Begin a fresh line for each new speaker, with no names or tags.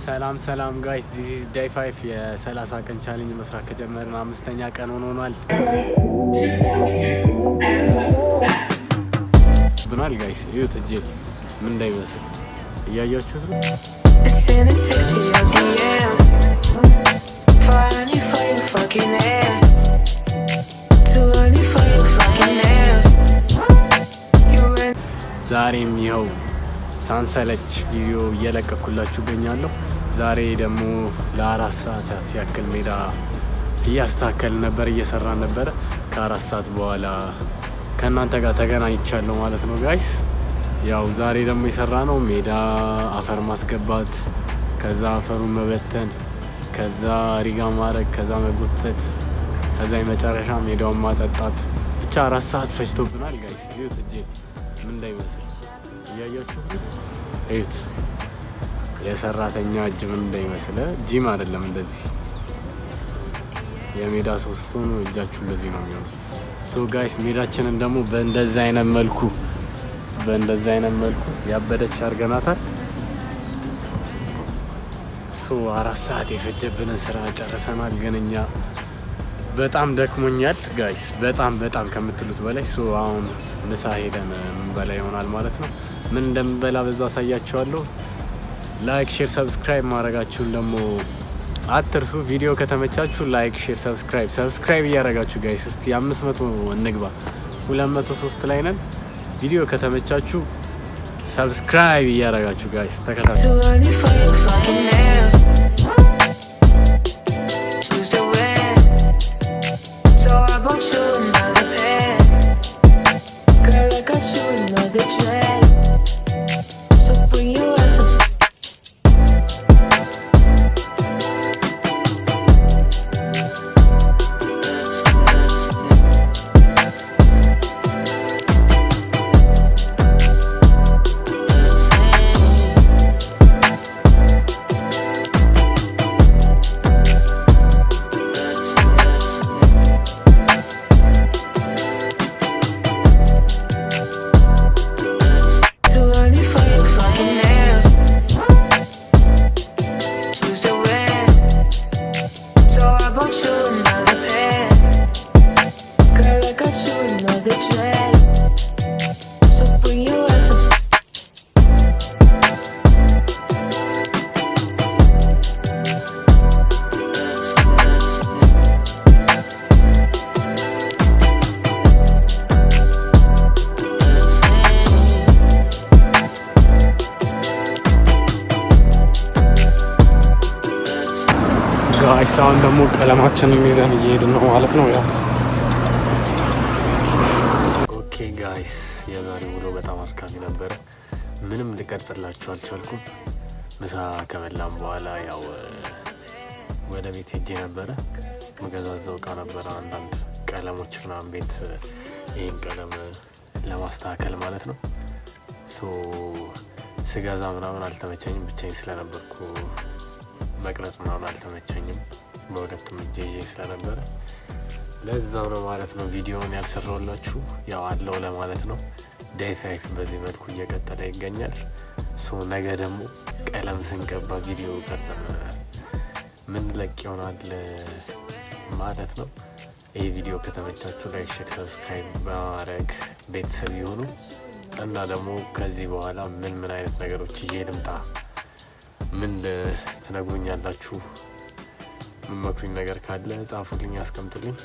ሰላም ጋይስ ዚስ ኢዝ ዴይ 5 የ30 ቀን ቻሌንጅ መስራት ከጀመርን 5ኛ ቀን ሆኗል ብናል ጋይስ እዩት እጄ ምን እንዳይመስል እያያችሁት ነው ዛሬም ይኸው ሳንሰለች ቪዲዮ እየለቀኩላችሁ እገኛለሁ። ዛሬ ደግሞ ለ4 ሰዓታት ያክል ሜዳ እያስተካከልን ነበር፣ እየሰራን ነበር። ከ4 ሰዓት በኋላ ከእናንተ ጋር ተገናኝቻለሁ ማለት ነው ጋይስ። ያው ዛሬ ደግሞ የሰራ ነው ሜዳ አፈር ማስገባት፣ ከዛ አፈሩን መበተን፣ ከዛ ሪጋ ማድረግ፣ ከዛ መጎተት፣ ከዛ የመጨረሻ ሜዳውን ማጠጣት። ብቻ 4 ሰዓት ፈጅቶብናል ጋይስ። እዩት እጄ ምን እንዳይመስል እያያችሁት እዩት። የሰራተኛ እጅ ምን እንዳይመስል ጂም አይደለም እንደዚህ የሜዳ ሶስቱ ነው እጃችሁ እንደዚህ ነው የሚሆነው። ሶ ጋይስ ሜዳችንን ደግሞ በእንደዚህ አይነት መልኩ ያበደች አድርገናታል። ሶ 4 ሰዓት የፈጀብንን ስራ ጨርሰናል። ግን እኛ በጣም ደክሞኛል ጋይስ፣ በጣም ከምትሉት በላይ። ሶ አሁን ምሳ ሄደን ምንበላ ይሆናል ማለት ነው። ምን እንደምበላ በዛ አሳያችኋለሁ። ላይክ ሼር ሰብስክራይብ ማድረጋችሁን ደግሞ አትርሱ። ቪዲዮ ከተመቻችሁ ላይክ ሼር ሰብስክራይብ እያደረጋችሁ ጋይስ እስቲ 500 እንግባ። 203 ላይ ነን። ቪዲዮ ከተመቻችሁ ሰብስክራይብ እያደረጋችሁ ጋይስ ተከታተሉ። ጋይስ አሁን ደግሞ ቀለማችንን ይዘን እየሄድን ነው ማለት ነው። ያው ኦኬ ጋይስ የዛሬ ውሎ በጣም አድካሚ ነበረ። ምንም ልቀርጽላችሁ አልቻልኩም። ምሳ ከበላም በኋላ ያው ወደ ቤት ሄጄ ነበረ። መገዛዛው እቃ ነበረ፣ አንዳንድ ቀለሞች ምናምን ቤት ይህን ቀለም ለማስተካከል ማለት ነው። ሶ ስገዛ ምናምን አልተመቸኝም፣ ብቻዬን ስለነበርኩ መቅረጽ ምናምን አልተመቸኝም። በሁለቱም እጄ ስለነበረ ለዛው ነው ማለት ነው ቪዲዮውን ያልሰራውላችሁ። ያው አለው ለማለት ነው። ዴይ 5 በዚህ መልኩ እየቀጠለ ይገኛል። ሶ ነገ ደግሞ ቀለም ስንቀባ ቪዲዮ ቀርጸን ምን ለቅ ይሆናል ማለት ነው። ይህ ቪዲዮ ከተመቻችሁ ላይክ ሼር ሰብስክራይብ በማድረግ ቤተሰብ ይሁኑ እና ደግሞ ከዚህ በኋላ ምን አይነት ነገሮች ይዤ ልምጣ ምን ትነግሩኛላችሁ? ምን መክሩኝ ነገር ካለ ጻፉልኝ፣ አስቀምጡልኝ።